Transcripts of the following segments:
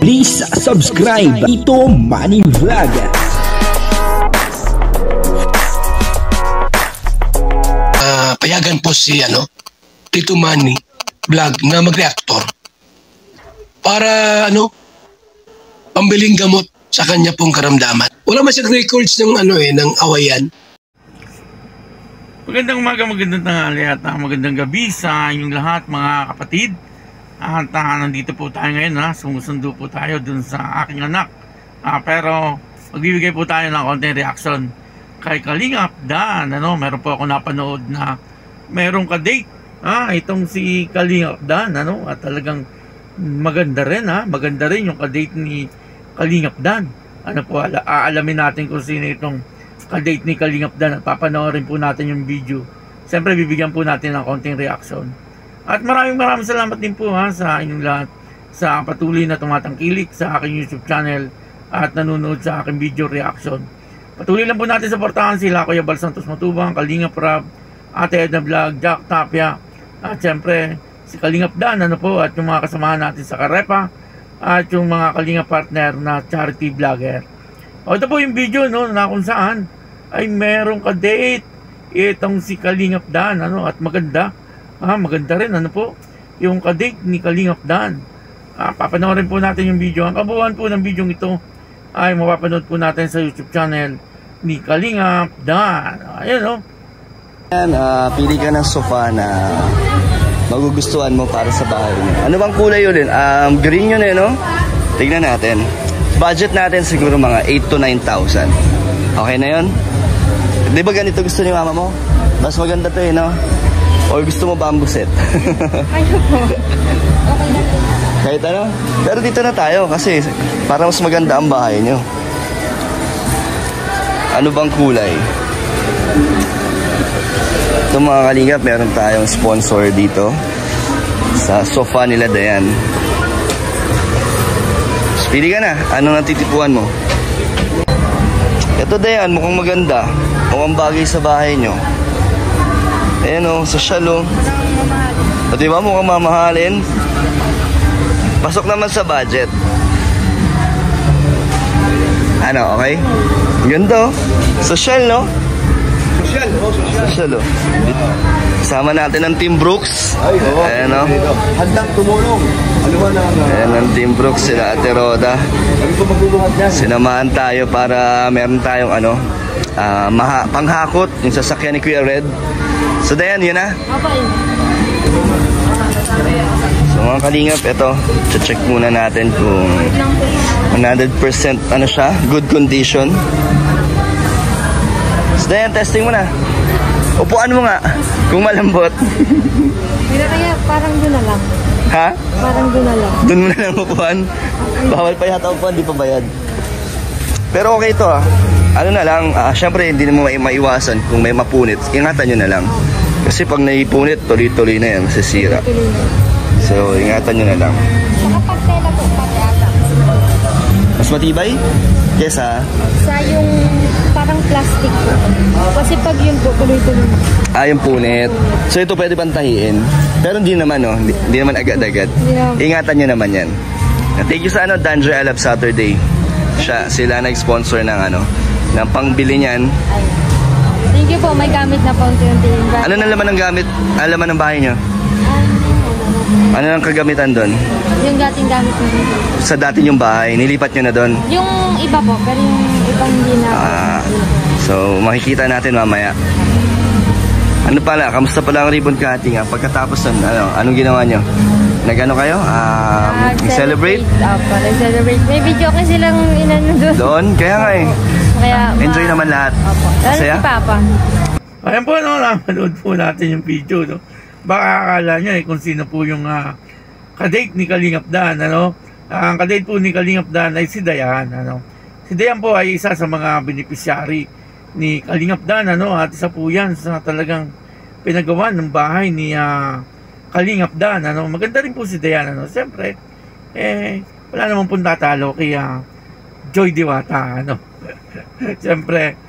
Please subscribe Tito Manny Vlog. Payagan po si Tito Manny Vlog na mag-reactor para pambiling gamot sa kanya pong karamdaman. Wala man siyang records ng ng awayan. Magandang umaga, magandang tanghali at magandang gabi sa inyong lahat mga kapatid. At nandito po tayo ngayon, sumusundo po tayo dun sa aking anak. Pero magbibigay po tayo ng konting reaction kay Kalingap Dan. Meron po ako napanood na merong ka-date. Itong si Kalingap Dan, at talagang maganda rin, maganda rin yung ka-date ni Kalingap Dan. Aalamin natin kung sino itong ka-date ni Kalingap Dan at papanoorin po natin yung video. Siyempre bibigyan po natin ng konting reaction. At maraming salamat din po sa inyong lahat sa patuloy na tumatangkilik sa aking YouTube channel at nanonood sa aking video reaction. Patuloy lang po natin supportahan sila Kuya Bal Santos Matubang, Kalingap Rab, Ate Edna Vlog, Jack Tapia, at syempre si Kalingap Dan at yung mga kasamahan natin sa Karepa at yung mga Kalingap partner na charity vlogger. Ito po yung video na kung saan ay merong ka-date itong si Kalingap Dan at maganda. Maganda rin yung ka-date ni Kalingap Dan. Papanoorin po natin yung video. Ang kabuuan po ng video ito ay mapapanood po natin sa YouTube channel ni Kalingap Dan. Ayan pili ka ng sofa na magugustuhan mo para sa bahay mo. Ano bang kulay yun? Green yun Tignan natin. Budget natin siguro mga 8 to 9,000. Okay na yun? Di ba ganito gusto ni mama mo? Mas maganda to Or gusto mo bamboo set? Ano po? Okay na po. Kahit Pero dito na tayo kasi para mas maganda ang bahay nyo. Ano bang kulay? Ito mga Kalingap, meron tayong sponsor dito sa sofa nila Dayan. Pili ka na. Anong natitipuan mo? Ito Dayan, mukhang maganda. Mukhang bagay sa bahay nyo. Ayan sosyal O diba mukhang mamahalin? Pasok naman sa budget. Okay? Ganda Sosyal Sosyal Kasama natin ang Team Brooks. Ayan handang tumulong. Ayan ang Team Brooks, sila Ate Roda. Sinamahan tayo para meron tayong panghakot yung sasakyan ni Kuya Red. So Dayan, yun So mga Kalingap, ito check muna natin kung 100% siya, good condition. So Dayan, testing mo na. Upuan mo nga kung malambot. Kaya parang doon na lang. Parang doon na lang. Doon mo na lang upuan. Bawal pa yata upuan, di pa bayad. Pero okay ito na lang, syempre hindi mo maiwasan kung may mapunit, ingatan nyo na lang. Kasi pag naipunit, tuloy-tuloy na yan, masisira. So, ingatan nyo na lang. Saka pagtela po, pag-ata. Mas matibay? Kesa? Sa yung parang plastic po. Kasi pag yung po, tuloy-tuloy na. Yung punit. So, ito pwede pantahiin. Pero hindi naman, hindi naman agad-agad. Yeah. Ingatan nyo naman yan. Thank you sa Dandre I Love Saturday. Sila nag-sponsor ng pangbili niyan. Thank you po, may gamit na po unti-unti. Ano na laman ng gamit? Laman ng bahay nyo? Ano nang kagamitan doon? Yung dating gamit na rin. Sa dati yung bahay, nilipat nyo na doon? Yung iba po, pero yung iba hindi na. So makikita natin mamaya. Kamusta pala ang ribbon cutting? Pagkatapos anong ginawa nyo? Nag-ano kayo? Celebrate? Opo, nag-celebrate. May video kasi silang doon. Doon? Kaya nga Kaya, enjoy naman lahat. Opo. Masaya? Si Papa. Ayan po, napanood po natin yung video. Baka akala nyo kung sino po yung ka-date ni Kalingap Dan. Ang ka-date po ni Kalingap Dan ay si Dayan. Si Dayan po ay isa sa mga beneficiary ni Kalingap Dan. At isa po yan sa talagang pinagawa ng bahay ni Kalingap Dan. Maganda rin po si Dayan. Siyempre, wala namang pong tatalo kay Joy Diwata. Siyempre,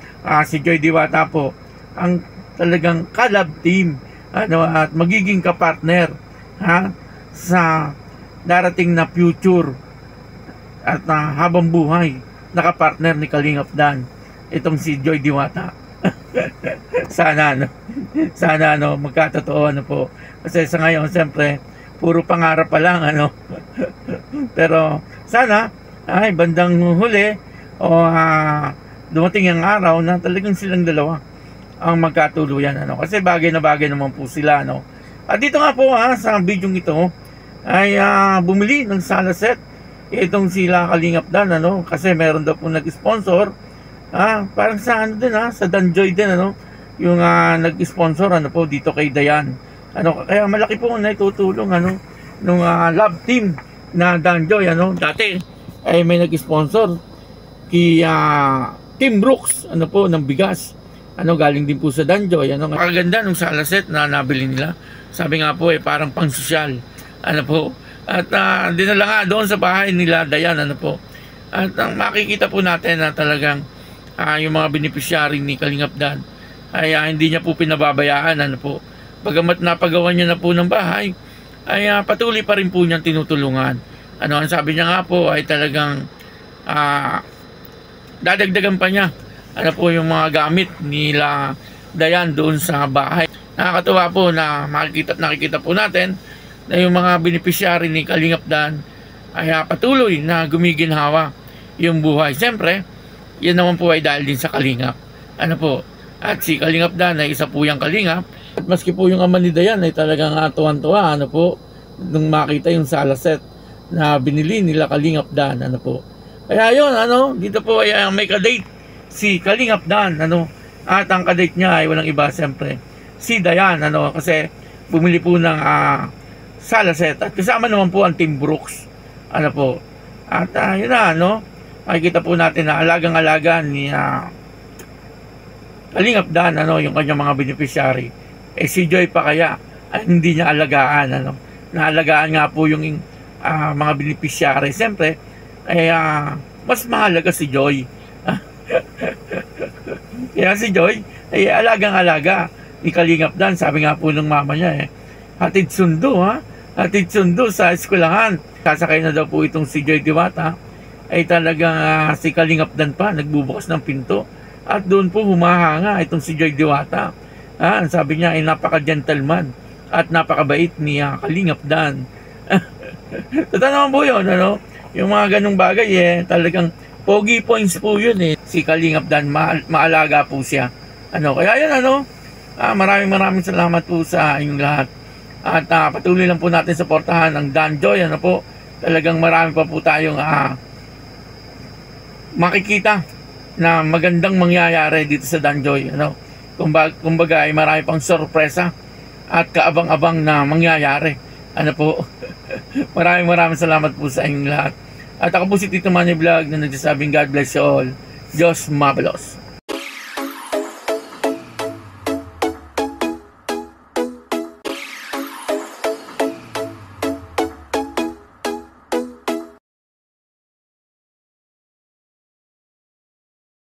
si Joy Diwata po ang talagang collab team at magiging kapartner sa darating na future at habang buhay nakapartner ni Kalingap Dan itong si Joy Diwata. Sana magkatotoo po, kasi sa ngayon siyempre puro pangarap pa lang pero sana ay bandang huli o dumating ang araw na talagang silang dalawa ang magkatuluyan kasi bagay na bagay naman po sila At dito nga po sa video ito ay bumili ng sala set itong sila Kalingap Dan kasi meron daw po nag-sponsor parang sa sa Danjoy din yung nag-sponsor po dito kay Dayan kaya malaki po na itutulong nung love team na Danjoy dati ay may nag-sponsor kay Team Brooks po ng bigas galing din po sa Danjoy Magaganda nung sala set na nabili nila, sabi nga po parang pang sosyal po. At dinala nga doon sa bahay nila Dayan po. At makikita po natin na talagang yung mga beneficiary ni Kalingap Dan ay hindi niya po pinababayaan po. Bagamat napagawa niya na po ng bahay ay patuloy pa rin po niyang tinutulungan. Ang sabi niya nga po ay talagang dadagdagan pa niya po yung mga gamit nila Dayan doon sa bahay. Nakakatuwa po na nakikita po natin na yung mga beneficiary ni Kalingap Dan ay patuloy na gumiginhawa yung buhay. Siyempre, yan naman po ay dahil din sa Kalingap. Po? At si Kalingap Dan ay isa po yung Kalingap. At maski po yung ama ni Dayan ay talagang tuwan-tuwa po nung makita yung sala set na binili nila Kalingap Dan po. Kaya yun dito po ay may kadate si Kalingap Dan at ang kadate niya ay walang iba siyempre si Dayan kasi bumili po ng sala set at kasama naman po ang Team Brooks po. At yun makikita po natin na alagang-alaga ni Kalingap Dan yung kanyang mga beneficiary. Si Joy pa kaya ay hindi niya alagaan naalagaan nga po yung mga beneficiary. Siyempre ay mas mahalaga si Joy. Kaya si Joy ay alagang-alaga ni Kalingap Dan. Sabi nga po ng mama niya hatid sundo sa eskwelahan. Kasakay na daw po itong si Joy Diwata ay talagang si Kalingap Dan pa nagbubukas ng pinto at doon po humahanga itong si Joy Diwata. Sabi niya ay napaka-gentleman at napakabait ni Kalingap Dan. Totoo naman po yun yung mga ganung bagay talagang pogi points po yun si Kalingap Dan maalaga po siya kaya yun maraming salamat po sa inyong lahat. At patuloy lang po natin suportahan ang Danjoy po. Talagang marami pa po tayong makikita na magandang mangyayari dito sa Danjoy kumbaga ay marami pang sorpresa at kaabang-abang na mangyayari po. maraming salamat po sa inyong lahat. At ako po si Tito Manny Vlog na nagsasabing God bless you all. Diyos mabalos.